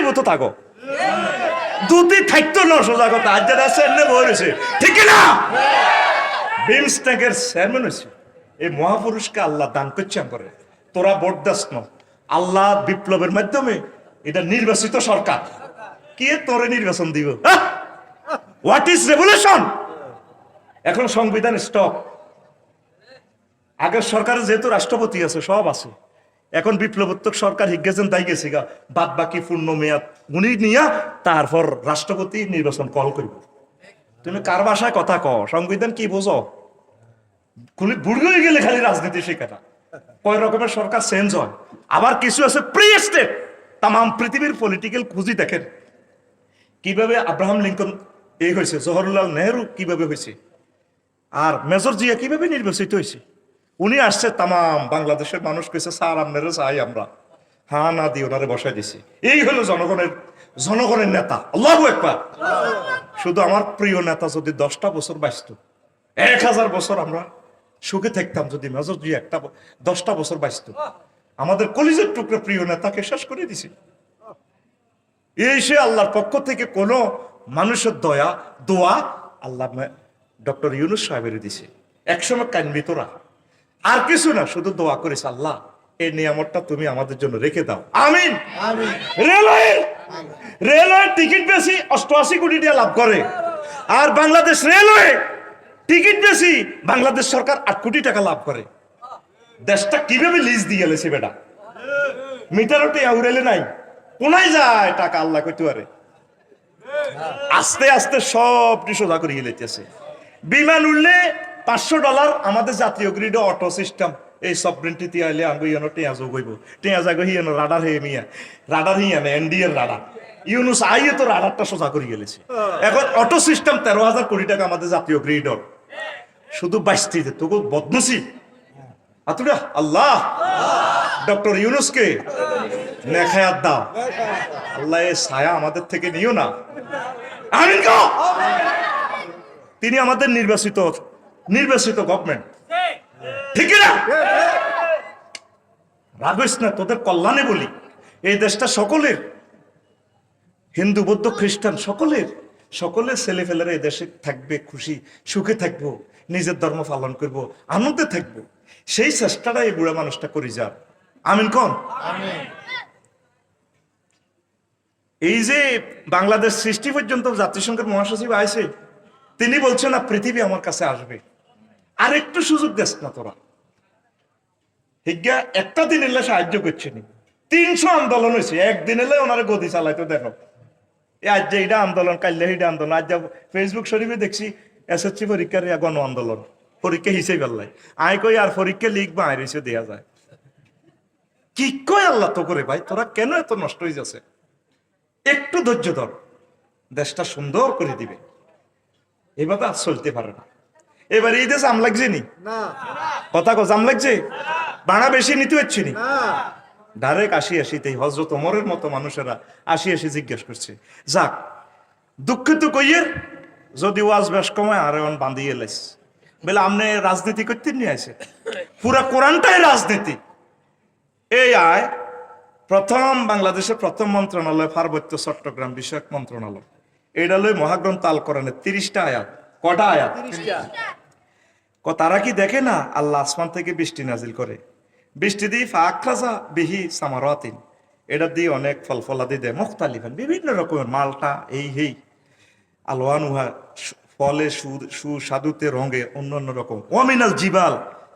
যাইব তো থাকো দুটি থাকতো না সোজা কথা আজ যারা চেয়ারম্যান হয়েছে ঠিক না বিমস্টেকের চেয়ারম্যান হয়েছে এই মহাপুরুষকে আল্লাহ দান করছে করে তোরা ভোট দাস না আল্লাহ বিপ্লবের মাধ্যমে এটা নির্বাচিত সরকার কে তোরে নির্বাচন দিব হোয়াট ইজ রেভলিউশন এখন সংবিধান স্টপ আগের সরকারের যেহেতু রাষ্ট্রপতি আছে সব আছে এখন বিপ্লবোত্তর সরকার হিগেছেন তাই গেছে গা বাদ বাকি পূর্ণ মেয়াদ উনি নিয়া তারপর রাষ্ট্রপতি নির্বাচন কল করব তুমি কার ভাষায় কথা কও সংবিধান কি বোঝো খুলি বুড়ি হয়ে গেলে খালি রাজনীতি শেখাটা কয় রকমের সরকার চেঞ্জ হয় আবার কিছু আছে প্রি স্টেট তাম পৃথিবীর পলিটিক্যাল খুঁজি দেখেন কিভাবে আব্রাহাম লিঙ্কন এই হয়েছে জওহরলাল নেহরু কিভাবে হয়েছে আর মেজর জিয়া কিভাবে নির্বাচিত হয়েছে উনি আসছে তাম বাংলাদেশের মানুষ কইছে স্যার আপনারা চাই আমরা হ্যাঁ না দিয়ে ওনারে বসাই দিছি এই হলো জনগণের নেতা আল্লাহু আকবার শুধু আমার প্রিয় নেতা যদি 10টা বছর বাঁচত 1000 বছর আমরা সুখে থাকতাম যদি মেজর জিয়া 10টা বছর বাঁচত আমাদের কলিজের টুকরো প্রিয় নেতাকে শেষ করে দিছি এই সে আল্লাহর পক্ষ থেকে কোন মানুষের দোয়া আল্লাহ ডক্টর ইউনূস সাহেবের দিছে একসময় কানবি তোরা আর কিছু না শুধু দোয়া করিস আল্লাহ এই নিয়ামতটা তুমি আমাদের জন্য রেখে দাও আমিন রেলওয়ে টিকিট বেশি 88 কোটি টাকা লাভ করে আর বাংলাদেশ রেলওয়ে টিকিট বেশি বাংলাদেশ সরকার 8 কোটি টাকা লাভ করে দেশটা কিভাবে লিজ দিয়ে গেলেছে বেটা মিটারতে আউরেলে নাই কোনায় যায় টাকা আল্লাহ কইতে পারে আস্তে আস্তে সবটি সোজা করে গেলেছে বিমান উঠলে $500 আমাদের জাতীয় গ্রিড অটো সিস্টেম এই সবরেন্টি আইলে আঙ্গু ইয়নো টেঁয়াজও গইব টেঁয়াজ আগে হিয়ানো রাডার হে মিয়া রাডার হিয়ানে এনডিএর রাডার ইউনুস আইয়ে তো রাডারটা সোজা করে গেলেছে এখন অটো সিস্টেম 13,000 কোটি টাকা আমাদের জাতীয় গ্রিডর শুধু বাইশটি তোকে বদনসিব আতুরা আল্লাহ ডক্টর ইউনুসকে নেখায়াত দাও আল্লাহ এই ছায়া আমাদের থেকে নিও না আমিন গো তিনি আমাদের নির্বাচিত গভর্নমেন্ট ঠিক না রাগিস না তোদের কল্যাণে বলি এই দেশটা সকলের হিন্দু বৌদ্ধ খ্রিস্টান সকলের ছেলেফেলেরা এই দেশে থাকবে খুশি সুখে থাকবো নিজের ধর্ম পালন করব আনন্দে থাকবো সেই চেষ্টাটা এই বুড়া মানুষটা করি যা আমিন কোন এই যে বাংলাদেশ সৃষ্টি পর্যন্ত জাতিসংঘের মহাসচিব আইছে তিনি বলছেন না পৃথিবী আমার কাছে আসবে আর একটু সুযোগ দেস না তোরা হিজ্ঞা একটা দিন এলে সাহায্য করছে নি 300 আন্দোলন হয়েছে একদিন এলে ওনারা গদি চালাইতো দেখো আজ যে এটা আন্দোলন কাইলে এইটা আন্দোলন আজ ফেসবুক শরীফে দেখছি এসএসসি পরীক্ষার গণ আন্দোলন পরীক্ষা হিসেবে গেলাই আয় কই আর পরীক্ষা লিখবা আয় রয়েছে দেয়া যায় কি কয় আল্লাহ তো করে ভাই তোরা কেন এত নষ্ট হয়ে যাচ্ছে একটু ধৈর্য ধর দেশটা সুন্দর করে দিবে এভাবে আর চলতে পারে না এবার এই দেশ আম লাগছে নি কথা জাম লাগছে ভাড়া বেশি নিতে হচ্ছে নি ডাইরেক্ট 80-80 হযরত ওমরের মতো মানুষেরা 80-80 জিজ্ঞেস করছে যাক দুঃখিত কইয়ের যদি ওয়াজ বেশ কমায় আর এখন বান্ধিয়ে লাইস বলে আপনি রাজনীতি করতে নিয়ে আসে পুরা কোরআনটাই রাজনীতি এই আয় বাংলাদেশের প্রথম মন্ত্রণালয় পার্বত্য চট্টগ্রাম বিষয়ক মন্ত্রণালয় এটা লই মহাগ্রন্থ আল কোরআনের 30টা আয়াত কটা আয়াত 30টা তারা কি দেখে না আল্লাহ আসমান থেকে বৃষ্টি নাজিল করে বৃষ্টি দিয়ে ফাআখরাজা বিহি সামারাতিন এটা দিয়ে অনেক ফল ফলাদি দেয় মুখতালিফান বিভিন্ন রকমের মালটা এই আলওয়ানুহা ফলে সুস্বাদুতে রঙে অন্যান্য রকম ওয়ামিনাল জিবাল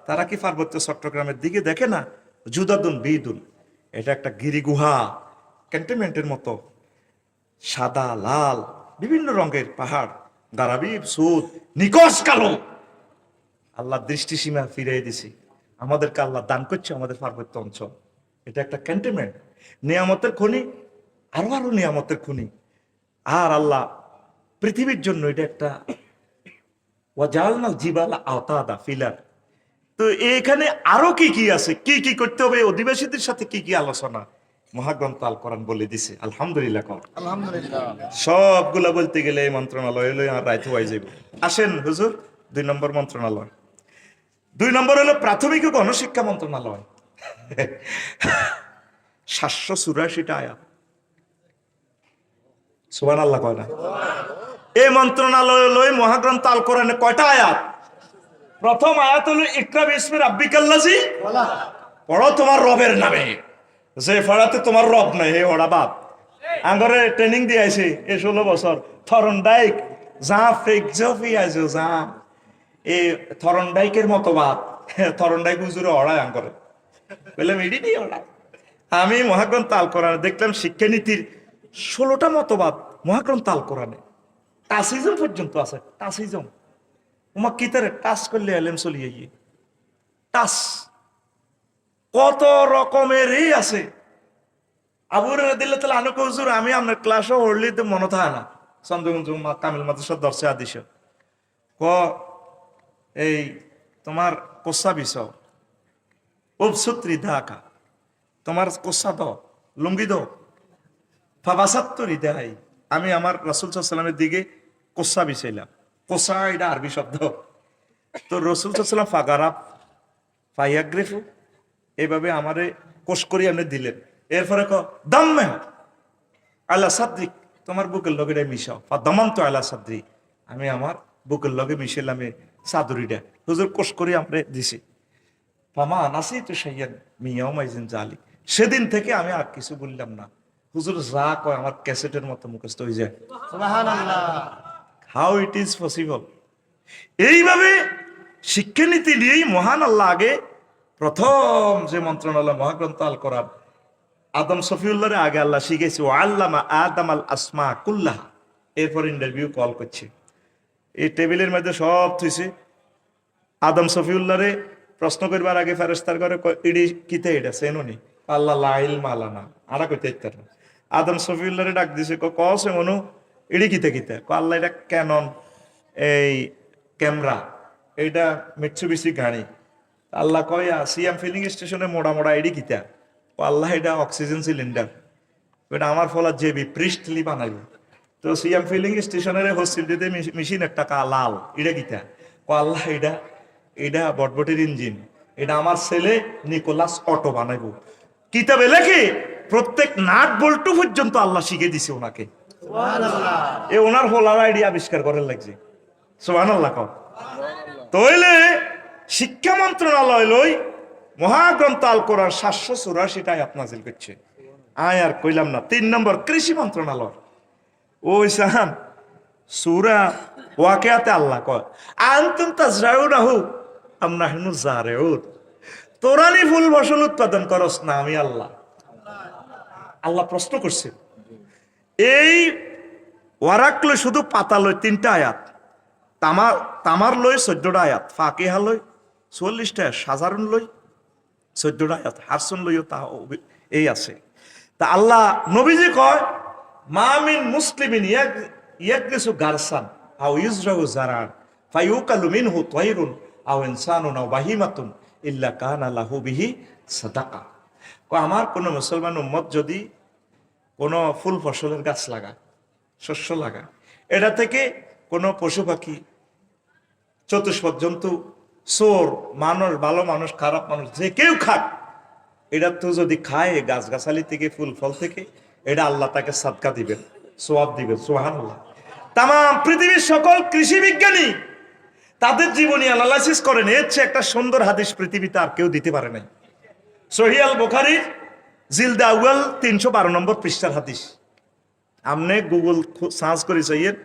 তারা কি পার্বত্য চট্টগ্রামের দিকে দেখে না জুদাদুন বিদুন এটা একটা গিরিগুহা ক্যান্টনমেন্টের মতো সাদা লাল বিভিন্ন রঙের পাহাড় গারাবিব সুদ নিকশ কালো আল্লাহ দৃষ্টিসীমা ফিরিয়ে দিছি আমাদেরকে আল্লাহ দান করছে আমাদের পার্বত্য অঞ্চল এটা একটা ক্যান্টনমেন্ট নিয়ামতের খনি আরো নিয়ামতের খনি আর আল্লাহ পৃথিবীর জন্য এটা একটা ওয়াজালনাল জিবালা আওতাদা ফিলার তো এখানে আরো কি আছে কি করতে হবে অধিবাসীদের সাথে কি আলোচনা মহাগ্রন্থ আল কোরআন বলে দিছে আলহামদুলিল্লাহ সবগুলা বলতে গেলে এই মন্ত্রণালয় হলো আর রাইতে হয়ে যাবে আসেন হুজুর 2 নম্বর মন্ত্রণালয় 2 নম্বর হলো প্রাথমিক ও গণশিক্ষা মন্ত্রণালয় 784টা আয়াত সুবহানাল্লাহ কয় না? এই মন্ত্রণালয় লই মহাগ্রন্থ আল কোরআনে কয়টা আয়াত? প্রথম আয়াত হলো ইকরা বিসমি রাব্বিকাল্লাযী, পড়ো তোমার রবের নামে। যে পড়াতে তোমার রব নাই হে ওরা বাপ। আঙ্গরে ট্রেনিং দিয়ে আইছে এই 16 বছর থরনডাইক যা ফেক জফি আইছো যা এই থরনডাইকের মতো বাপ। থরনডাইক হুজুরে ওড়ায় আঙ্গরে বললাম এডি দিয়ে ওড়ায়। আমি মহাগ্রন্থ আল কোরআনে দেখলাম শিক্ষানীতির 16টা মতবাদ মহাগ্রন্থ আল কোরআনে। টাসিজম পর্যন্ত আছে। টাসিজম উমা কিতারে টাচ করলে এলেম চলিয়ে গিয়ে টাচ কত রকমেরই আছে। আবুর দিল্লা তাহলে আনুক হুজুর আমি আপনার ক্লাসও হরলি তো মনে থাকে না। চন্দ্রগঞ্জ কামিল মাদ্রাসার দর্শে আদিশ ক এই তোমার কোসা বিষ উপসূত্রি ধাকা তোমার কোসা দ লুঙ্গি দ ফাবাসাত্তরি দেয়। আমি আমার রাসূল সাল্লাল্লাহু আলাইহি ওয়াসাল্লামের দিকে কোসা বিছাইলাম। কোসা এটা আরবি শব্দ। তো রাসূল সাল্লাল্লাহু আলাইহি ওয়াসাল্লাম ফাগারাব ফায়াগ্রিফু এইভাবে আমারে কোষ করি আপনি দিলেন। এরপরে ক দাম্মে আলা সাদ্রিক তোমার বুকের লগে মিশাও। দমান তো আলা সাদ্রি আমি আমার বুকের লগে মিশাইলাম চাদরিটা হুজুর কোষ করি আমরা দিছি। ফামা নাসি তো সাইয়ান মিয়াও মাইজিন জালি। সেদিন থেকে আমি আর কিছু বললাম না। হুজুর যা কয় আমার ক্যাসেটের মতো মুখস্থ হয়ে যায়। সুবহানাল্লাহ। How it is possible. এইভাবে শিক্ষানীতি নিয়েই মহান আল্লাহ আগে প্রথম যে মন্ত্রণালয় মহাগ্রন্থ আল কোরআন আদম সফিউল্লাহরে আগে আল্লাহ শিখেছে ও আল্লামা আদম আল আসমা কুল্লাহা। এরপর ইন্টারভিউ কল করছে। এই টেবিলের মধ্যে সব থুইছে। আদম সফিউল্লাহরে প্রশ্ন করবার আগে ফেরেশতার করে ইডি কিতে এটা সেনুনি আল্লাহ লাইল মালানা আরা কইতে ইত্তার না। আদম সফিউল্লাহরে ডাক দিছে কসে মনু ইডি কিতে কিতে আল্লাহ এটা ক্যানন এই ক্যামেরা এইটা মিৎসুবিশি গাড়ি। আল্লাহ কয় সিএম ফিলিং স্টেশনে মোড়া মোড়া এডি কিতা ও আল্লাহ এটা অক্সিজেন সিলিন্ডার এটা আমার ফলা জেবি পৃষ্ঠলি বানাইব। তো সিএম ফিলিং স্টেশনের হসপিটালে মেশিন একটা লাল এটা কিতা ও আল্লাহ এটা এটা বটবটির ইঞ্জিন এটা আমার ছেলে নিকোলাস অটো বানাইব। কিতাবে লেখে প্রত্যেক নাট বল্টু পর্যন্ত আল্লাহ শিখে দিছে ওনাকে। সুবহানাল্লাহ। এ ওনার হোলার আইডি আবিষ্কার করার লাগছে। সুবহানাল্লাহ। তাইলে শিক্ষা মন্ত্রণালয় লই মহাগ্রন্থ আল কোরআন 784টা আয়াত নাযিল করছে। আয় আর কইলাম না। 3 নম্বর কৃষি মন্ত্রণালয় ওই সাহান সূরা ওয়াকিয়াতে আল্লাহ কয় আনতুম তাজরাউনাহু আম নাহনু জারিউন। তোরা নি ফুল ফসল উৎপাদন করস না আমি আল্লাহ। আল্লাহ প্রশ্ন করছে। এই ওয়ারাক লই শুধু পাতা লই 3টা আয়াত, তামার লই 14টা আয়াত, ফাকিহা লই 40টা, সাজারুন লই 14টা আয়াত, হারসুন লইও তা এই আছে। তা আল্লাহ নবীজি কয় মা মিন মুসলিমিন ইয়াকরিসু গারসান আও ইউজরাউ জারান ফায়ুকালু মিনহু তায়রুন আও ইনসানুন আও বাহিমাতুন ইল্লা কানা লাহু বিহি সাদাকা। আমার কোন মুসলমান উম্মত যদি কোন ফুল ফসলের গাছ লাগায়, শস্য লাগায়, এটা থেকে কোনো পশু পাখি, চতুষ্পদ জন্তু, চোর, মানুষ, ভালো মানুষ, খারাপ মানুষ, যে কেউ খাক, এটা তো যদি খায় গাছ গাছালি থেকে ফুল ফল থেকে, এটা আল্লাহ তাকে সাদকা দিবেন, সোয়াব দিবেন। সুবহানাল্লাহ। তাম পৃথিবীর সকল কৃষি বিজ্ঞানী তাদের জীবনী অ্যানালাইসিস করেন, এর চেয়ে একটা সুন্দর হাদিস পৃথিবীতে আর কেউ দিতে পারে নাই। সহিহ আল বুখারীর জিলদে আউয়াল 312 নম্বর পৃষ্ঠার হাদিস। আমনে গুগল সার্চ করে চাইয়ের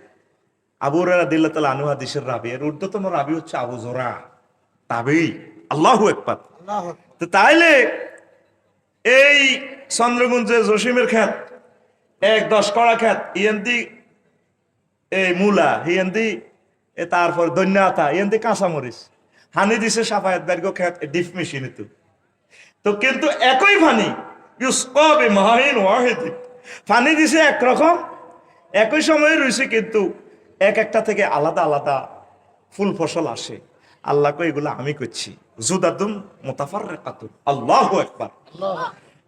আবু হুরায়রা রাদিয়াল্লাহু তাআলা আনহু হাদিসের রাবি, এর ঊর্ধ্বতম রাবি হচ্ছে আবু যুরা তাবেঈ। আল্লাহু আকবার। তো তাইলে এই চন্দ্রগঞ্জে জসিমের খেত 10 কড়া খেত, ইয়েন্দি এই মূলা, ইয়েন্দি তারপর ধন্যাতা, ইয়েন্দি কাঁচামরিচ, হানি দিছে সাফায়াত বার্গ খেত ডিপ মেশিনে তো কিন্তু একই পানি ইউসকা বিমাইন ওয়াহিদ, পানি দিছে একরকম, একই সময়ে রয়েছে, কিন্তু একটা থেকে আলাদা আলাদা ফুল ফসল আসে। আল্লাহ কই এগুলো আমি করছি, জুদাদুম মুতাফাররিকাতুন। আল্লাহু আকবার।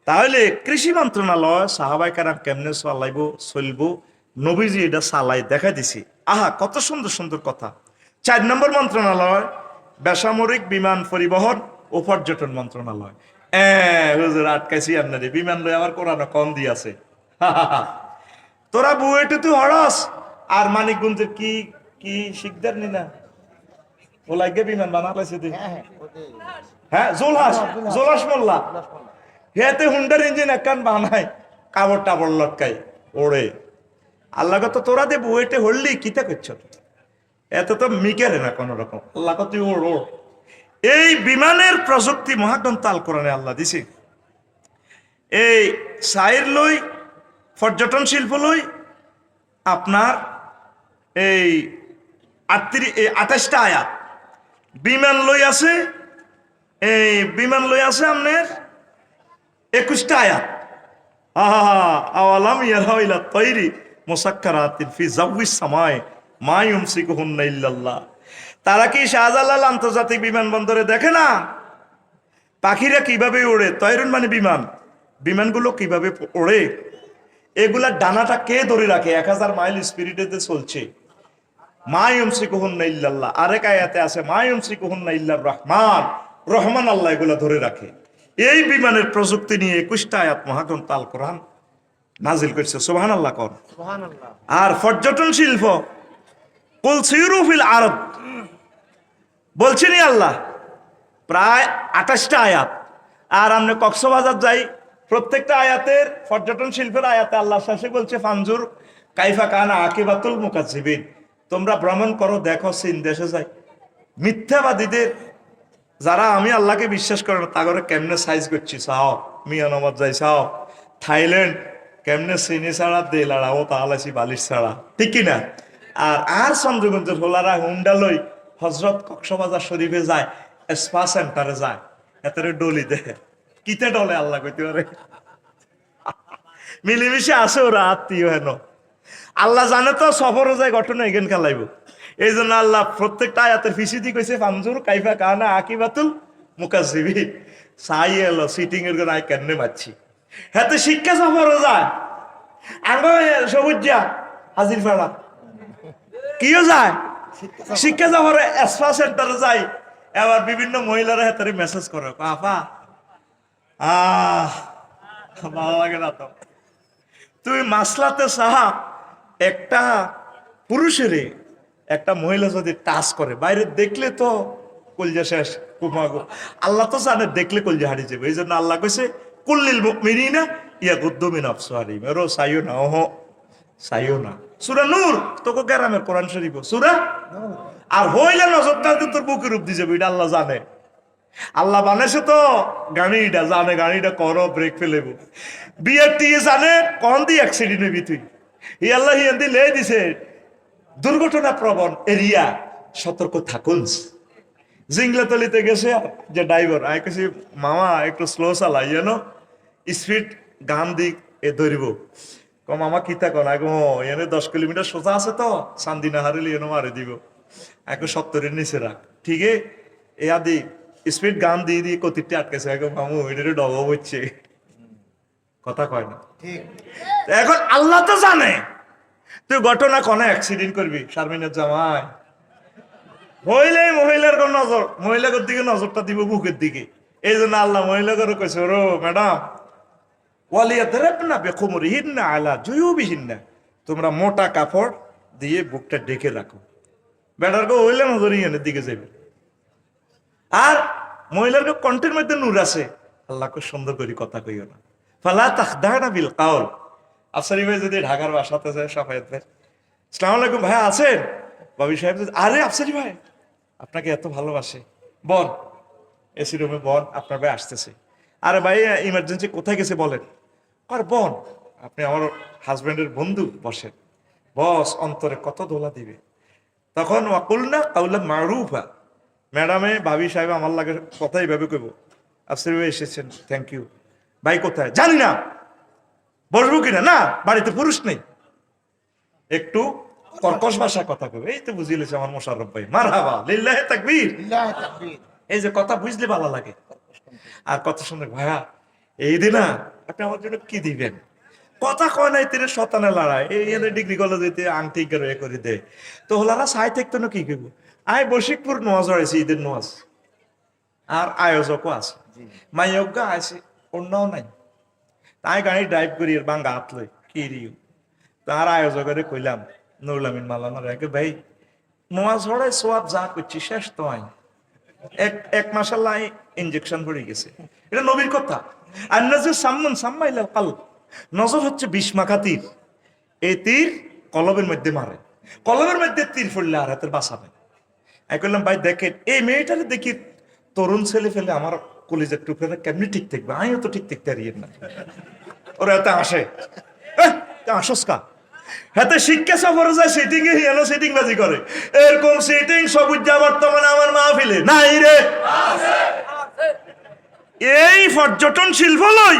তাহলে কৃষি মন্ত্রণালয় সাহাবায়ে কেরাম কেমনে চালাইবো চলবো, নবীজি এটা চালাই দেখা দিছি। আহা কত সুন্দর সুন্দর কথা। 4 নম্বর মন্ত্রণালয় বেসামরিক বিমান পরিবহন ও পর্যটন মন্ত্রণালয়। হুজুর আটকাইছি আপনারে, বিমান লই আবার কোরআন কম দিয়েছে। তোরা বুয়েটে তুই হড়স আর মানিকগঞ্জের কি কি শিকদার নি না ওলাইকে বিমান বানালাইছে তুই হ্যাঁ জোলাস মোল্লা হেতে হুন্ডার ইঞ্জিন একখান বানায় কাবড় টাবড় লটকাই ওড়ে আল্লাহ তো তোরা দে বুয়েটে হরলি কিতা করছ এত তো মিকেরে না কোন রকম আল্লাহ তুই ওড় ওড় এই বিমানের প্রযুক্তি মহাগ্রন্থ আল কোরআনে আল্লাহ দিছে এই সাইর লই পর্যটন শিল্প লই আপনার এই 28টা আয়াত বিমান লই আছে এই বিমান লই আছে আপনার 21টা আয়াত আওয়ালাম ইয়ারাউ ইলা তাইরি মুসাক্কারাতিন ফি জাওয়িস সামাই মা ইউমসিকুহুন্না ইল্লাল্লাহ। তারা কি শাহজালাল আন্তর্জাতিক বিমানবন্দরে দেখে না পাখিরা কিভাবে ওড়ে? তয়রুন মানে বিমান, বিমানগুলো কিভাবে ওড়ে, এগুলা ডানাটা কে ধরে রাখে? 1000 মাইল স্পিডে চলছে। মা ইউমসিকুহুন্না ইল্লাল্লাহ, আরেক আয়াতে আছে মা ইউমসিকুহুন্না ইল্লার রহমান, রহমান আল্লাহ এগুলা ধরে রাখে। এই বিমানের প্রযুক্তি নিয়ে 21টা আয়াত মহাগ্রন্থ আল কোরআন নাজিল করছে। সুবহানাল্লাহ কোন। সুবহানাল্লাহ। আর পর্যটন শিল্প কুল সিরু ফিল আরব বলছেনই আল্লাহ, প্রায় 28টা আয়াত। আর আমরা কক্সবাজার যাই, প্রত্যেকটা আয়াতের পর্যটন শিল্পের আয়াতে আল্লাহ শেষে বলছে ফানজুর কাইফা কানা আকিবাতুল মুকাজ্জিবিন, তোমরা ভ্রমণ করো দেখো চীন দেশে যাই মিথ্যাবাদীদের যারা আমি আল্লাহকে বিশ্বাস করে না তাগরে কেমনে সাইজ করছি চাও, মিয়ানমার যাই চাও, থাইল্যান্ড কেমনে চিনি ছাড়া দে লাড়াও তাহলে বালিশ ছাড়া, ঠিক কিনা? আর চন্দ্রগঞ্জের হোলারা হুন্ডা লই হজরত কক্সবাজার শরীফে যায়, স্পা সেন্টারে যায়, এত ডলি দেখে কিতে ডলে আল্লাহ কইতে পারে। মিলিমিশে আসে ওরা আত্মীয় হেন, আল্লাহ জানে তো সফরও যায় ঘটনা এগেন খেলাইব। এই জন্য আল্লাহ প্রত্যেকটা আয়াতের ফিসিদি কইছে ফানজুর কাইফা কানা আকিবাতুল মুকাজ্জিবিন, সাই এলো সিটিং এর আই কেনে মারছি। হাতে শিক্ষা সফরও যায়, আঙ্গ সবুজা হাজির ফেলা কিও যায় শিক্ষা সফরে স্পা সেন্টারে যায়। এবার বিভিন্ন মহিলারা হাতে মেসেজ করে আপা ভালো লাগে না তো, তুই মাসলাতে সাহা একটা পুরুষের একটা মহিলা যদি টাচ করে বাইরে দেখলে তো কলজা শেষ কুমাগো। আল্লাহ তো জানে দেখলে কলজা হারিয়ে যাবে। এই জন্য আল্লাহ কইছে কুল্লিল মুমিনিনা ইয়াগুদ্দু মিন আবসারিহিম, এরো সাইও না ওহ সাইও না। সূরা নূর তোকে গ্রামের কোরআন শরীফ সূরা আর হইলে নজরটা তোর বুকের রূপ দিয়ে যাবে, এটা আল্লাহ জানে। আল্লাহ বানাইছে তো গাড়িটা জানে, গাড়িটা করো ব্রেক ফেলেব, বিয়ের টিয়ে জানে কন দিয়ে অ্যাক্সিডেন্ট হইবি তুই। ই আল্লাহ হিয়ান্দি লে দিছে দুর্ঘটনা প্রবণ এরিয়া, সতর্ক থাকুন। জিংলাতলিতে গেছে যে ড্রাইভার আই কেছি মামা একটু স্লো চালাই যেন স্পিড গান দিক এ ধরিব কম মামা কিতা কন আগে এনে 10 কিলোমিটার সোজা আছে তো চান্দি না হারিলে এনে মারে দিব এখন 70-এর নিচে রাখ, ঠিক এ আদি স্পিড গান দিয়ে দিয়ে কতিরটি আটকেছে এখন মামু এটারে ডব হচ্ছে, কথা কয় না। এখন আল্লাহ তো জানে তুই ঘটনা কনে অ্যাক্সিডেন্ট করবি। শারমিনের জামাই হইলে মহিলার কোন নজর, মহিলার দিকে নজরটা দিব বুকের দিকে। এই জন্য আল্লাহ মহিলাকে কইছে রো ম্যাডাম ওয়ালিয়াদরাবনা বিখুমরিহিন্না আলা জুয়ুবিহিন্না, তোমরা মোটা কাপড় দিয়ে বুকটা ঢেকে রাখো। বেটারকে হইলে নজরই এনের দিকে যাবে। আর মহিলার কণ্ঠের মধ্যে নূর আছে, আল্লাহকে সুন্দর করে কথা কইও না। ফালা তাখদানা বিল কাউল। আফসারি ভাই যদি ঢাকার বাসাতে যায় সাফায়াত ভাই আসসালামু আলাইকুম ভাই আছেন, বাবি সাহেব আরে আফসারি ভাই আপনাকে এত ভালোবাসে, বল এসি রুমে বল আপনার ভাই আসতেছে। আরে ভাই ইমার্জেন্সি কোথায় গেছে বলেন, আর বোন আপনি আমার হাজবেন্ডের বন্ধু, বসেন। বস অন্তরে কত দোলা দিবে। তখন ওয়াকুলনা কাউলা মারুফা, ম্যাডামে ভাবি সাহেব আমার লাগে কথা এইভাবে কইব আফসারি ভাই এসেছেন থ্যাংক ইউ। ভাই কোথায় জানি না, বসবো কিনা, না বাড়িতে পুরুষ নেই, একটু কর্কশ ভাষায় কথা কবে। এই তো বুঝিলেছে আমার মোশাররফ ভাই, মারহাবা লিল্লাহি তাকবীর। এই যে কথা বুঝলে ভালো লাগে। আর কথা শুনে ভাইয়া এই দিন আপনি আমার জন্য কি দিবেন, কথা কয় নাই তিনি শতানে লড়াই এই এনে ডিগ্রি কলেজে আংটি করে দে তো হলারা সাই থাকতো না কি করবো। আয় বশিকপুর নোয়াজ হয়েছে ঈদের নোয়াজ, আর আয়োজকও আছে, মাইয়জ্ঞ আছে অন্যও নাই। তাই গাড়ি ড্রাইভ করি বাঙ্গা হাত লই কি রিও তার আয়োজকের কইলাম নুরুল আমিন মাওলানার একে ভাই নোয়াজ হড়াই সোয়াব যা করছি শেষ তো আইন এক মাসাল্লাহ ইনজেকশন পড়ে গেছে। এটা নবীর কথা। আর নজর সাম্মন সাম্মাইলাল কাল, নজর হচ্ছে বিষ মাখা তীর। এই তীর কলবের মধ্যে মারে, কলবের মধ্যে তীর পড়লে আর হাতের বাঁচাবে। আমি বললাম ভাই দেখেন এই মেয়েটারে দেখি তরুণ ছেলে ফেলে আমার কলেজের টুকরা কেমনি ঠিক থাকবে, আমিও তো ঠিক থাকতে পারি না। ওরা এত আসে আসস কা হাতে শিক্ষা সফরে যায় সিটিং এ হিয়ানো সিটিং বাজি করে, এরকম সিটিং সবুজ বর্তমানে আমার মাহফিলে নাই রে। এই পর্যটন শিল্প লই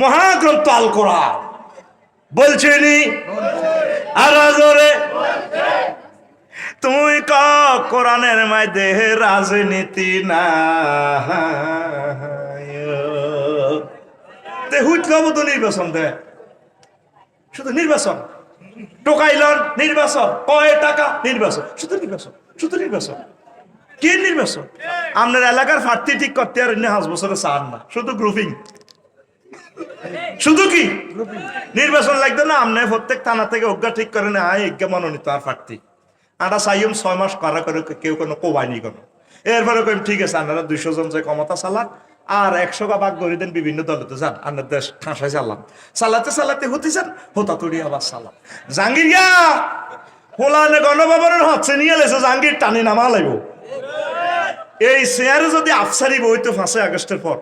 মহাগ্রন্থ আল কোরআন বলছেনি আর জোরে তুই ক কোরআনের মধ্যে রাজনীতি না তে হুট কব তো নির্বাচন দে, শুধু নির্বাচন টোকাইলন নির্বাচন, কয় টাকা নির্বাচন, শুধু নির্বাচন, শুধু নির্বাচন। কি নির্বাচন? আপনার এলাকার প্রার্থী ঠিক করতে আর 5 বছরে চান না, শুধু গ্রুপিং। শুধু কি নির্বাচন লাগবে না? আপনি প্রত্যেক থানা থেকে অজ্ঞা ঠিক করে না অজ্ঞা মনোনীত আর প্রার্থী আটা চাইম 6 মাস করা করে কেউ কোনো কোবাইনি কোনো। এরপরে কইম ঠিক আছে আপনারা 200 জন যে ক্ষমতা চালান আর 100 ভাগ করে দেন বিভিন্ন দলে তো যান, আপনার দেশ ঠাঁসায় চালাম, চালাতে চালাতে হতে যান হতা তড়ি আবার চালাম। জাহাঙ্গীর গা হোলানে গণভবনের হচ্ছে নিয়ে লেছে জাহাঙ্গীর টানি নামা লাগব। এই চেয়ারে যদি আফসারি বইতো 5 আগস্টের পর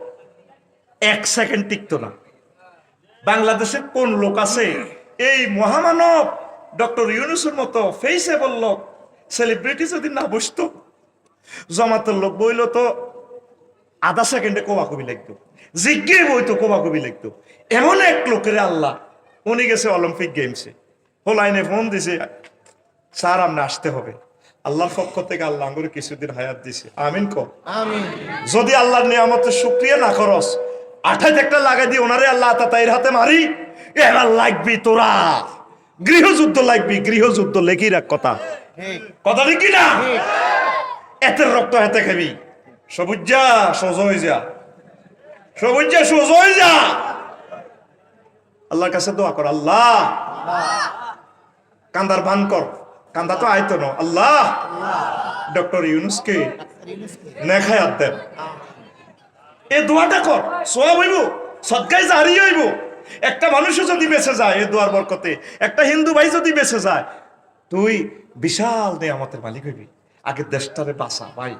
1 সেকেন্ড টিকতো না। বাংলাদেশের কোন লোক আছে এই মহামানব ডক্টর ইউনূসের মতো ফেসেবল লোক সেলিব্রিটি যদি না বসতো, জমাতের লোক বইলো তো আধা সেকেন্ডে কোবাকবি লাগতো, জিজ্ঞে বইতো কোবাকবি লাগতো। এমন এক লোকের আল্লাহ, উনি গেছে অলিম্পিক গেমসে, হোলাইনে ফোন দিছে স্যার আপনি আসতে হবে। আল্লাহর পক্ষ থেকে আল্লাহ আঙ্গুরে কিছুদিন হায়াত দিছে, আমিন কো আমিন। যদি আল্লাহর নিয়ামতের শুকরিয়া না করস 28 একটা লাগাই দিয়ে ওনারে আল্লাহ তাতাইর হাতে মারি, এবার লাগবি তোরা গৃহযুদ্ধ, লাগবি গৃহযুদ্ধ। লেখি রাখ কথা, কথা কি না? এতের রক্ত হাতে খাবি। সবুজা সোজ হয়ে যা, সবুজা সোজ হয়ে যা। আল্লাহর কাছে দোয়া কর, আল্লাহ কান্দার ভান কর, কান্দা তো আইতো না। আল্লাহ ডক্টর ইউনূসকে নেখায়াত দেন, এই দোয়াটা কর, সওয়াব হইব, সদকায় জারি হইব। একটা মানুষও যদি বেঁচে যায় এই দোয়ার বরকতে, একটা হিন্দু ভাই যদি বেঁচে যায়, তুই বিশাল নিয়ামতের মালিক হইবি। আগে দেশটারে বাঁচা ভাই,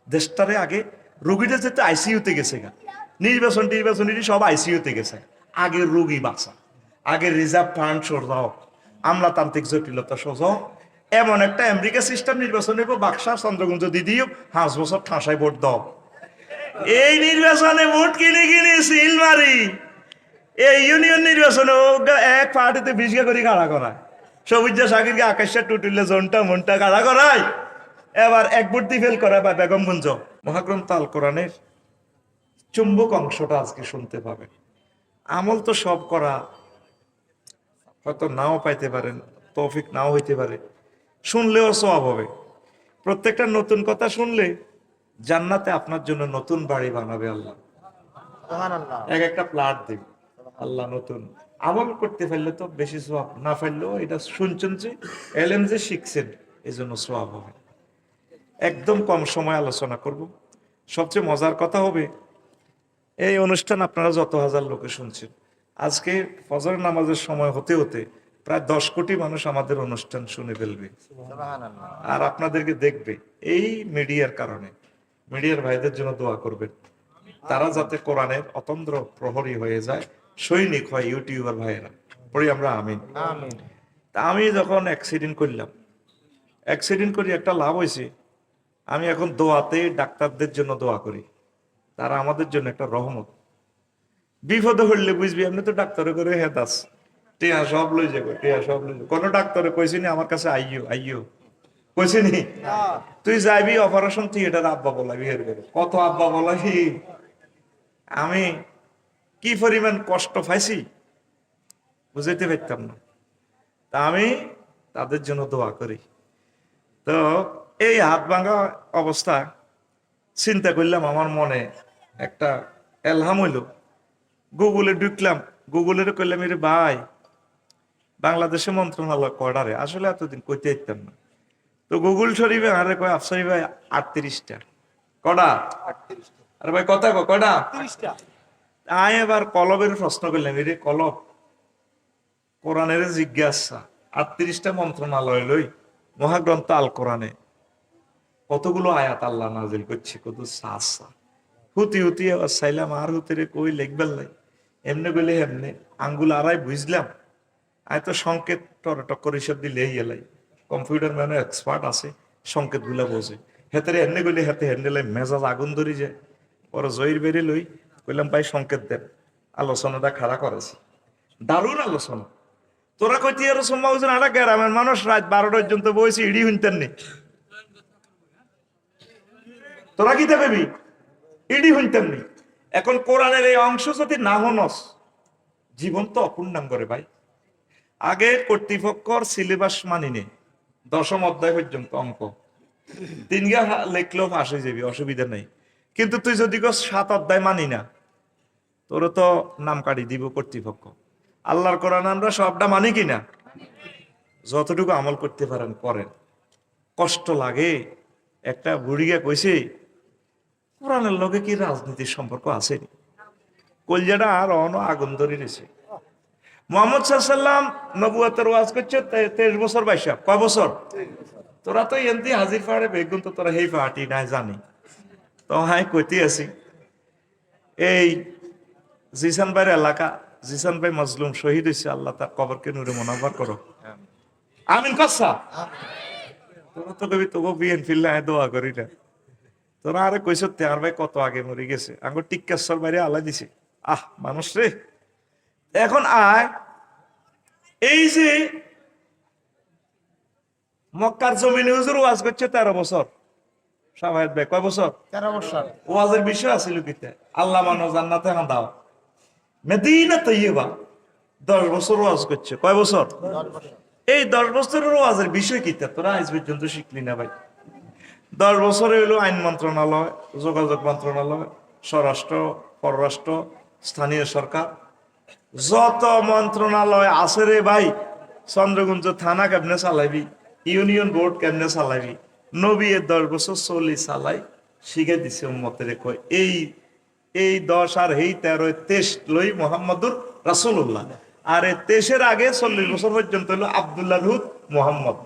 দেশটারে আগে রোগীটা যেতে আইসিইউতে গেছে গা, নির্বাচন সব আইসিইউতে গেছে। আগে রোগী বাঁচা, আগে রিজার্ভ ফান্ড সরাও, আমলাতান্ত্রিক জটিলতা সোজাও। এমন একটা আমেরিকা সিস্টেম নির্বাচন হইব, বাক্সা চন্দ্রগুঞ্জ দিদিও 5 বছর ঠাঁসায় ভোট দাও। এই নির্বাচনে ভোট কিনে কিনে সিল মারি, এই ইউনিয়ন নির্বাচনে এক পার্টিতে 20 করে কাড়া করায়, সবুজ সাকিরকে আকাশে টুটিলে জনটা মনটা কাড়া করায়, এবার এক ভোট দিয়ে ফেল করা বা বেগমগঞ্জ। মহাগ্রন্থ আল কোরআনের চুম্বক অংশটা আজকে শুনতে পাবেন। আমল তো সব করা হয়তো নাও পাইতে পারেন, তৌফিক নাও হইতে পারে, শুনলেও সওয়াব হবে। প্রত্যেকটা নতুন কথা শুনলে জান্নাতে আপনার জন্য নতুন বাড়ি বানাবে আল্লাহ, এক একটা প্লট দেবে আল্লাহ। নতুন আমল করতে পারলে তো বেশি সওয়াব, না পারলেও এটা শুনছেন যে এলেম যে শিখছেন এই জন্য সওয়াব হবে। একদম কম সময় আলোচনা করব। সবচেয়ে মজার কথা হবে এই অনুষ্ঠান আপনারা যত হাজার লোকে শুনছেন, আজকে ফজর নামাজের সময় হতে হতে প্রায় 10 কোটি মানুষ আমাদের অনুষ্ঠান শুনে ফেলবে আর আপনাদেরকে দেখবে। এই মিডিয়ার কারণে মিডিয়ার ভাইদের জন্য দোয়া করবেন, তারা যাতে কোরআনের অতন্দ্র প্রহরী হয়ে যায়, সৈনিক হয় ইউটিউবার ভাইয়েরা, পড়ি আমরা আমিন। তা আমি যখন অ্যাক্সিডেন্ট করলাম, অ্যাক্সিডেন্ট করি একটা লাভ হয়েছে, আমি এখন দোয়াতে ডাক্তারদের জন্য দোয়া করি, তারা আমাদের জন্য একটা রহমত। বিপদে হইলে বুঝবি এমনি তো ডাক্তারে করে হেতাস টিয়া সব লই যাবো, টিয়া সব লই যাবো। কোন ডাক্তারে কইছিনি আমার কাছে আইয়ো আইয়ো, কইছিনি তুই যাইবি অপারেশন থিয়েটার আব্বা বলাবি, হের করে কত আব্বা বলাবি। আমি কি পরিমাণ কষ্ট পাইছি বুঝাইতে পারতাম না। তা আমি তাদের জন্য দোয়া করি। তো এই হাত ভাঙা অবস্থা চিন্তা করলাম, আমার মনে একটা এলহাম হইল, গুগলে ঢুকলাম, গুগলের কইলাম রে ভাই বাংলাদেশে মন্ত্রণালয় কয়টারে আসলে এতদিন কইতে দিতাম না। তো গুগল শরীফে আরে কয় আফসারি ভাই 38টা কটা, আরে ভাই কথা কয়টা? আয় এবার কলবের প্রশ্ন করলাম, এরে কলব কোরআনের জিজ্ঞাসা 38টা মন্ত্রণালয় লই মহাগ্রন্থ আল কোরআনে কতগুলো আয়াত আল্লাহ নাজিল করছে, কত সাসা হুতি হুতি আবার চাইলাম আর হুতিরে কই লিখবেন লাই এমনি বলে এমনি আঙ্গুল আড়াই বুঝলাম। আয় তো সংকেত টরটক করে সব দিলে এলাই কম্পিউটার ম্যানে এক্সপার্ট আছে, সংকেত গুলা বোঝে হেতারে এমনি গলি হাতে হ্যান্ডেলে মেজাজ আগুন ধরি যায়। পরে জয়ীর বেরিয়ে লই কইলাম ভাই সংকেত দেন, আলোচনাটা খাড়া করেছে, দারুণ আলোচনা। তোরা কইতি আর সম্ভব আটা গ্রামের মানুষ রাত 12টা পর্যন্ত বসে ইডি শুনতেন নি, তোরা কি দেখবি ইডি শুনতেন নি। এখন কোরআনের এই অংশ যদি না হনস জীবন তো অপূর্ণাঙ্গ রে ভাই। আগে কর্তৃপক্ষর সিলেবাস মানি নে 10ম অধ্যায় পর্যন্ত অঙ্ক 3 গা লেখলেও আসে যাবি, অসুবিধা নেই। কিন্তু তুই যদি 7 অধ্যায় মানি না তোর তো নাম কাটি দিব কর্তৃপক্ষ। আল্লাহর কোরআন আমরা সবটা মানি কিনা, যতটুকু আমল করতে পারেন করেন। কষ্ট লাগে। একটা বুড়িয়া কইছে কোরআনের লগে কি রাজনীতির সম্পর্ক আছে? কলজাটা আর আগুন ধরে নিছে। মুহাম্মদ সাল্লাল্লাহু নবুয়তের ওয়াজ করছে 23 বছর বয়সে, কয় বছর? তোরা তো এমনি হাজির পাহাড়ে বেগুন তো তোরা সেই পাহাড়ি নাই জানি তো হাই কইতে আছি। এই জিসান ভাইয়ের এলাকা, জিসান ভাই মজলুম শহীদ হয়েছে, আল্লাহ তার কবরকে নূরে মুনাওয়ার করো, আমিন কসা। তোরা তো কবি তবু বিএনপি লাই দোয়া করি না। তোরা আরে কইস আর ভাই কত আগে মরে গেছে, আঙ্গুর টিক্কেশ্বর বাইরে আল্লাহ দিছে। মানুষ রে। এখন আয় এই যে মক্কার জমিনে হুজুর ওয়াজ করছে 13 বছর, শাহেদ ভাই কয় বছর? 13 বছর। ওয়াজের বিষয় আছিল কিতে আল্লাহ মানো জান্নাতে না দাও। মদিনা তৈয়বা 10 বছর ওয়াজ করছে, কয় বছর? 10 বছর। এই 10 বছরের ওয়াজের বিষয় কিতে তোরা আজ পর্যন্ত শিখলি না ভাই। 10 বছরে হইলো আইন মন্ত্রণালয়, যোগাযোগ মন্ত্রণালয়, স্বরাষ্ট্র, পররাষ্ট্র, স্থানীয় সরকার, যত মন্ত্রণালয় আছে রে ভাই। চন্দ্রগুঞ্জ থানা কেমনে চালাইবি, ইউনিয়ন বোর্ড কেমনে চালাইবি, নবী 10 বছর চলি চালাই শিখে দিছে উম্মতের। কয় এই 10 আর এই 13 23 লই মোহাম্মদুর রাসূলুল্লাহ। আর এই 23-এর আগে 40 বছর পর্যন্ত হলো আব্দুল্লাহ হুদ মোহাম্মদ।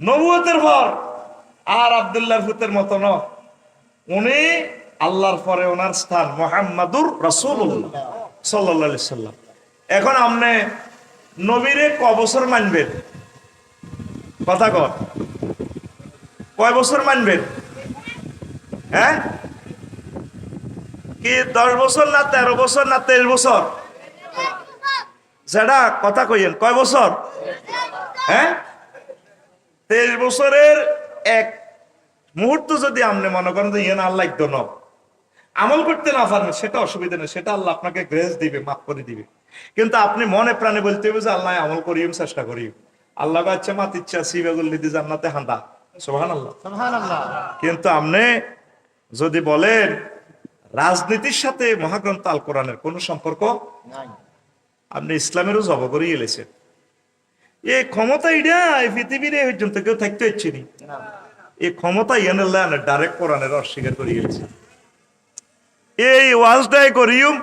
নবুয়তের পর আর আব্দুল্লাহ হুতের মতো ন, উনি আল্লাহর পরে ওনার স্থান মুহাম্মাদুর রাসূলুল্লাহ সাল্লাল্লাহু আলাইহি সাল্লাম। এখন আপনি নবীরে ক বছর মানবেন? কথা কর, কয় বছর মানবেন? হ্যাঁ কি 10 বছর না 13 বছর না 23 বছর? যেটা কথা কইেন, কয় বছর? হ্যাঁ 23 বছরের এক মুহূর্ত যদি আপনি মনে করেন যে ইয়ে না আল্লাহ একদম আমল করতে না পারেন, সেটা অসুবিধা নেই, সেটা আল্লাহ আপনাকে গ্রেস দিবে, মাফ করে দিবে। কিন্তু আপনি মনে প্রাণে বলতে হবে যে আল্লাহ আমল করিম, চেষ্টা করি। আল্লাহ বাচ্চা মাত ইচ্ছা সিবাগুল দিদি জান্নাতে হাঁদা, সুবহানাল্লাহ সুবহানাল্লাহ। কিন্তু আপনি যদি বলেন রাজনীতির সাথে মহাগ্রন্থ আল কোরআনের কোন সম্পর্ক নাই, আপনি ইসলামেরও জব করে এলেছেন। এই ক্ষমতা এটা পৃথিবীর এই পর্যন্ত কেউ থাকতে হচ্ছে নি। এই ক্ষমতা ইয়ানুল্লাহ ডাইরেক্ট কোরআনের অস্বীকার করে গেছে। এই ওয়াজটাই করিম।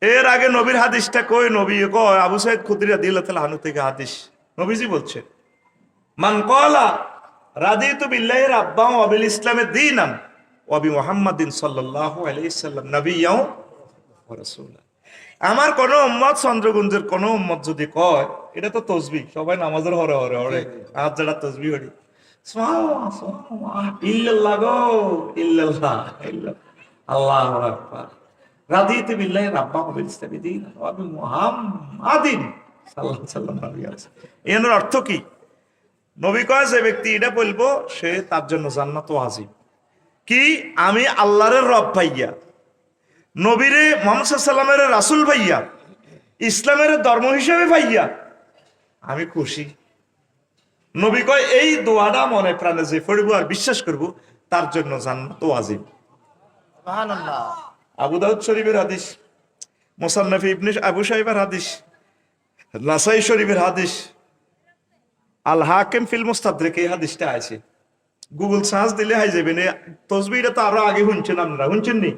এর আগে নবীর হাদিসটা কই, নবী কয় আবু সাইদ খুদরি রাদিয়াল্লাহু তাআলা আনহু থেকে হাদিস, নবীজি বলছেন মান ক্বালা রাদিতু বিল্লাহি রাব্বান ওয়া বিল ইসলামি দীনান ওয়া বি মুহাম্মাদিন সাল্লাল্লাহু আলাইহি সাল্লাম নাবিয়্যাও ওয়া রাসূলা। আমার কোন উম্মত, চন্দ্রগুঞ্জের কোন উম্মত যদি কয়, এটা তো তাসবিহ, সবাই নামাজের হরে হরে হরে হাত জড়া তাসবিহ হরি সুবহানাল্লাহ সুবহানাল্লাহ ইল্লাল্লাহ গো ইল্লাল্লাহ ইল্লাল্লাহ আল্লাহু আকবার রাদিতু বিল্লাহি রাব্বান ওয়া বিল ইসলামি দীনান ওয়া বি মুহাম্মাদিন সাল্লাল্লাহু আলাইহি সাল্লাম নাবিয়্যাও। এর অর্থ কি? নবী কয় যে ব্যক্তি এটা বলবো সে তার জন্য জান্নাত ওয়াজিব। কি আমি আল্লাহর রব ভাইয়া, নবীরে মুহাম্মদ সাল্লাল্লাহু আলাইহি সাল্লামের রাসূল ভাইয়া, ইসলামের ধর্ম হিসেবে ভাইয়া আমি খুশি। নবী কয় এই দোয়াটা মনে প্রাণে যে পড়ব আর বিশ্বাস করব তার জন্য জান্নাত ওয়াজিব। সুবহানাল্লাহ। আবু দাউদ শরীফের হাদিস, মুসান্নাফ ইবনে আবু শাইবার হাদিস, নাসাই শরীফের হাদিস, আল হাকিম ফিল মুস্তাদরিক, এই হাদিসটা আছে। গুগল সার্চ দিলে হাই যাবেন। এই তসবিহটা তো আরো আগে শুনছেন, আপনারা শুনছেন নি?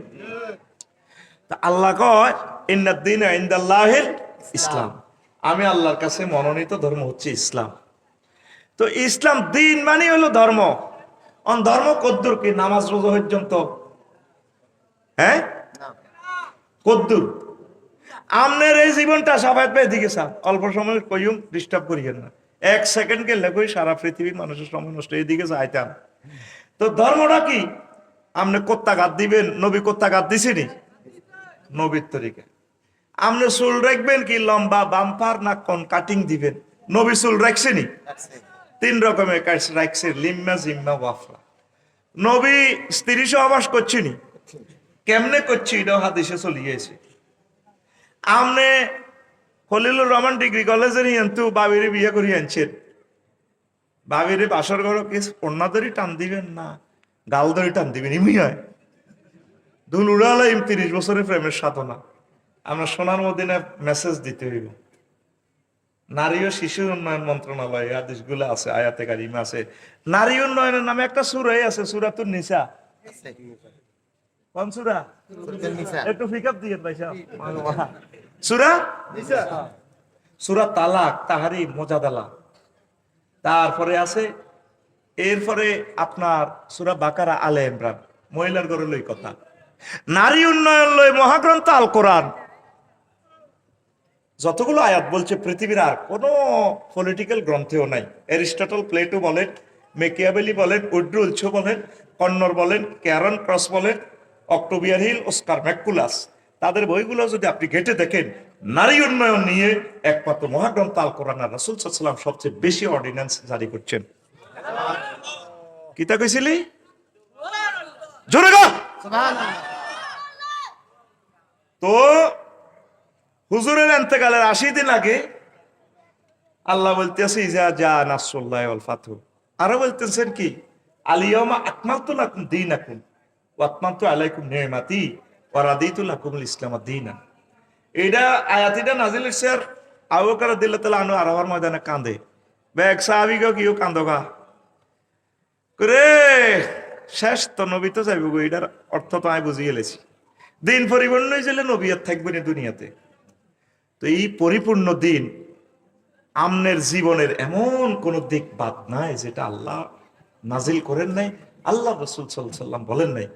তা আল্লাহ কয় ইন্নাদ দীনা ইনদাল্লাহিল ইসলাম, আমি আল্লাহর কাছে মনোনীত ধর্ম হচ্ছে ইসলাম। তো ইসলাম দিন মানে হলো ধর্ম। ধর্ম কদ্দুর কি? নামাজ রোজা পর্যন্ত। হ্যাঁ, কদ্দুর আমনের এই জীবনটা সবাই পেয়ে দিকে স্যার অল্প সময় কইম ডিস্টার্ব করিয়েন না। 1 সেকেন্ড গেলে কই সারা পৃথিবীর মানুষের সময় নষ্ট, এইদিকে যাইতাম। তো ধর্মটা কি? আপনি কোত্তা গাদ দিবেন, নবী কোত্তা গাদ দিছেনি নবীর তরিকা। আপনি চুল রাখবেন কি লম্বা বাম্পার না কোন কাটিং দিবেন? নবী চুল রাখছেনি 3 রকমের রাখছে, লিম্মা জিম্মা ওয়াফরা। নবী স্ত্রী সহবাস করছেনি, কেমনে করছি এটাও হাদিসে চলে গিয়েছে। আমনে খলিলুর রহমান ডিগ্রি কলেজের কিন্তু বাবিরে বিয়ে করিয়ে আনছেন, বাবিরে বাসর ঘর কি কন্যা ধরি টান দিবেন না গাল ধরি টান দিবেন? ইমি হয় দুন উড়ালাম 30 বছরের প্রেমের সাধনা। আমরা সোনার মদিনা মেসেজ দিতে হইব। নারী ও শিশু উন্নয়ন মন্ত্রণালয় আদেশগুলো আছে, আয়াতে কারিমা আছে। নারী উন্নয়নের নামে একটা সূরাই আছে, সূরাতুন নিসা। কোন সূরা? একটু পিকআপ দিয়ে ভাই সাহেব। সূরা নিসা, সূরা তালাক, তাহরিম, মুজাদালা। তারপরে আছে এরপরে আপনার সূরা বাকারা, আলে ইমরান, মহিলার ঘরে লই কথা। নারী উন্নয়ন লই মহাগ্রন্থ আল কোরআন যতগুলো আয়াত বলছে পৃথিবীর আর কোনো পলিটিক্যাল গ্রন্থেও নাই। অ্যারিস্টটল, প্লেটো বলেন, মেকিয়াভেলি বলেন, উড্রুলছো বলেন, কন্নর বলেন, ক্যারন ক্রস বলেন, অক্টোবিয়ার হিল, অস্কার ম্যাকুলাস, তাদের বইগুলো যদি আপনি ঘেটে দেখেন, নারী উন্নয়ন নিয়ে একমাত্র মহাগ্রন্থ আল কোরআন আর রাসূল সাল্লাল্লাহু আলাইহি ওয়াসাল্লাম সবচেয়ে বেশি অর্ডিন্যান্স জারি করছেন। কিতা কইছিলি? জোরে গো সুবহানাল্লাহ। তো হুজুরের ইন্তেকালের 80 দিন আগে আল্লাহ বলতেছে ইজা জা নাসরুল্লাহি ওয়াল ফাতহু। আরো বলতেছেন কি? আল ইয়াউমা আকমালতু লাকুম দীনাকুম ওয়া আতমামতু আলাইকুম নি'মাতি ওয়া রাদিতু লাকুমুল ইসলাম দীনান। এটা আয়াতিটা নাজিল হইছে আর আবু বকর রাদিয়াল্লাহু তাআলা আনহু আরওয়ার ময়দানে কাঁদে। বেক সাহাবীগো কিও কান্দোগা করে শেষ তো নবী তো যাইব গো। এটার অর্থ তো আমি বুঝিয়ে গেলেছি। দিন পরিপূর্ণ হয়েছিল, নবী আর থাকবে না দুনিয়াতে। তো এই পরিপূর্ণ দিন আমনের জীবনের এমন কোন দিক বাদ নাই যেটা আল্লাহ নাজিল করেন নাই, আল্লাহ রাসূল সাল্লাল্লাহু আলাইহি ওয়াসাল্লাম বলেন নাই।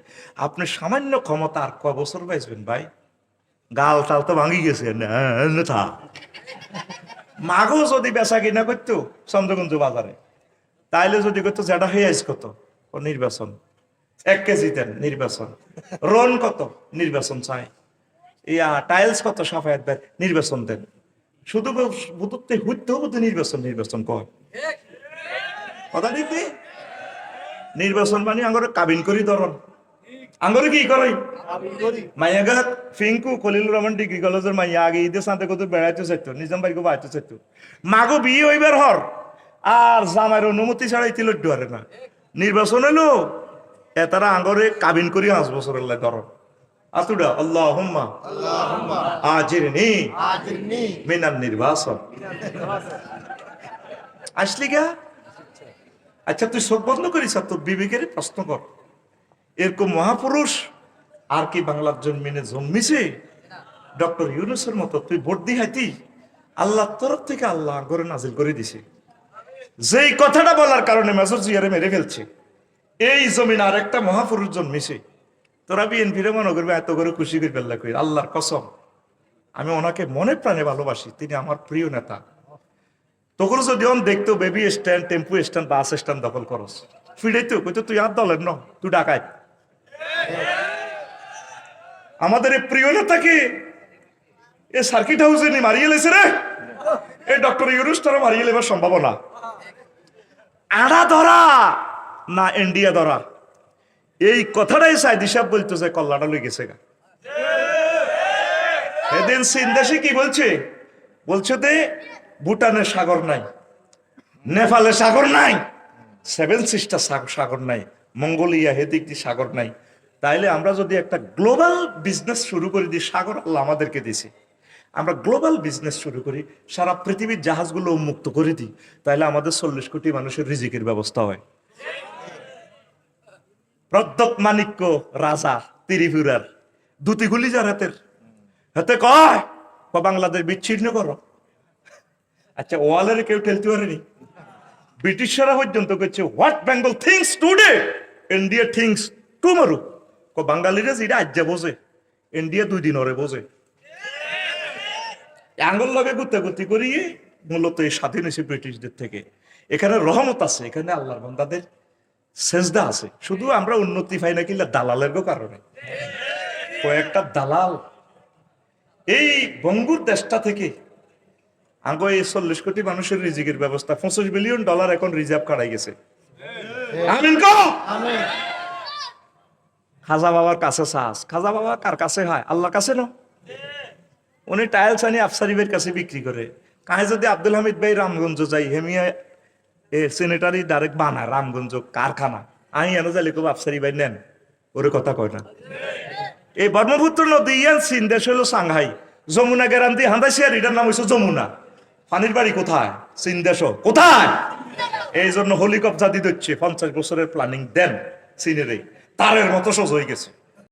আপনি সামান্য ক্ষমতা আর কয় বছর বাঁচবেন ভাই? গাল টাল তো ভাঙি গেছে না। মাগো যদি বেচা কিনা করতো চন্দ্রগঞ্জ বাজারে, তাইলে যদি করতো যেটা হেয়াজ কত ও নির্বাচন, 1 কেজি দেন নির্বাচন, রন কত নির্বাচন চাই, ইয়া টাইলস কত সাফায়াত দেন নির্বাচন দেন, শুধু বুতুতে হইতে হবে নির্বাচন নির্বাচন কয় কথা ঠিক নেই। নির্বাচন মানে আঙ্গরে কাবিন করি ধরন, আঙ্গরে কি করে মাইয়াগা ফিঙ্কু খলিলুর রহমান ডিগ্রি কলেজের মাইয়া আগে ঈদের সাথে কত বেড়াইতে চাইতো, নিজাম ভাইকে বাড়াইতে চাইতো। মাগো বিয়ে হইবার হর আর জামাইয়ের অনুমতি ছাড়াই তিলড্ডু আরে না। নির্বাচন এলো এ তারা আঙ্গরে কাবিন করি 5 বছরের লাই ধরন। আতুডা আল্লাহুম্মা আজিরনি মিনান নির্বাচন। আসলি গা? আচ্ছা তুই চোখ বন্ধ করিস, তোর বিবেকের প্রশ্ন কর, এরকম মহাপুরুষ আর কি বাংলার জন্মিনে জন্মিছে? ডক্টর ইউনূসের মতো তুই ভোট দিহাইতি, আল্লাহ তরফ থেকে আল্লাহ ঘরে নাজিল করে দিছে। যেই কথাটা বলার কারণে মেজর জিয়ারে মেরে ফেলছে, এই জমিন আর একটা মহাপুরুষ জন্মিছে। তোরা বিএনপির মনে করবে এত করে খুশি করে ফেললা কই? আল্লাহর কসম আমি ওনাকে মনে প্রাণে ভালোবাসি, তিনি আমার প্রিয় নেতা। তখন যদি অন দেখতো বেবি স্ট্যান্ড, টেম্পু স্ট্যান্ড, বাস স্ট্যান্ড দখল করস, ফিরাইতো কইতো তুই আর দলের ন, তুই ডাকায়। আমাদের এই প্রিয় নেতাকে এ সার্কিট হাউসে নি মারিয়ে লেছে রে। এই ডক্টর ইউনূস তারা মারিয়ে লেবার সম্ভাবনা আড়া ধরা না ইন্ডিয়া ধরা, এই কথাটাই সাইদি সাহেব বলতো যে কল্লাটা লই গেছে গা। এদিন সিন্দেশে কি বলছে? বলছে যে ভুটানের সাগর নাই, নেপালের সাগর নাই, 7 সিস্টার সাগর নাই, মঙ্গোলিয়া হেদিক দি সাগর নাই। তাইলে আমরা যদি একটা গ্লোবাল বিজনেস শুরু করে দিই, সাগর আল্লাহ আমাদেরকে দিছে, আমরা গ্লোবাল বিজনেস শুরু করি, সারা পৃথিবীর জাহাজগুলো উন্মুক্ত করে দিই, তাহলে আমাদের 40 কোটি মানুষের রিজিকের ব্যবস্থা হয়। প্রদ্যোৎ মাণিক্য রাজা ত্রিপুরার দুতিগুলি যার হাতে কয় বাংলাদেশ বিচ্ছিন্ন করো। আচ্ছা, ওয়ালের কেউ ঠেলতে পারেনি, ব্রিটিশরা পর্যন্ত করছে what Bengal things today India things tomorrow. বাঙালিরা যেটা আজ বোঝে ইন্ডিয়া 2 দিন ওরে বোঝে। আঙ্গুল লগে গুত্তাগুত্তি করিয়ে মূলত এই স্বাধীন হয়েছে ব্রিটিশদের থেকে। এখানে রহমত আছে, এখানে আল্লাহর বান্দাদের সেজদা আছে। শুধু আমরা উন্নতি পাই না কিনা দালালের কারণে। কয়েকটা দালাল এই বঙ্গুর দেশটা থেকে আগে এই 40 কোটি মানুষের রিজিকের ব্যবস্থা, $25 বিলিয়ন এখন রিজার্ভ কাটাই গেছে। আমিন কো আমিন। খাজা বাবার কাছে চাষ, খাজা বাবা কার কাছে হয়? আল্লাহর কাছে না। উনি টাইলস আনি আফসারিবের কাছে বিক্রি করে। কাহে যদি আব্দুল হামিদ ভাই রামগঞ্জ যাই, হেমিয়া সেনেটারি ডাইরেক্ট বানায় রামগঞ্জ কারখানা, আমি এনে যাইলে খুব আফসারি ভাই নেন, ওরে কথা কয় না। এই ব্রহ্মপুত্র নদী ইয়ান চীন দেশ হলো সাংহাই, যমুনা গ্যারান্টি হান্দাইছি, আর এটার নাম হচ্ছে যমুনা। পানির বাড়ি কোথায়? চীন দেশ কোথায়? এই জন্য হেলিকপ্টার দিতে হচ্ছে। 50 বছরের প্ল্যানিং দেন চীনের, তারের মতো সোজ হয়ে গেছে।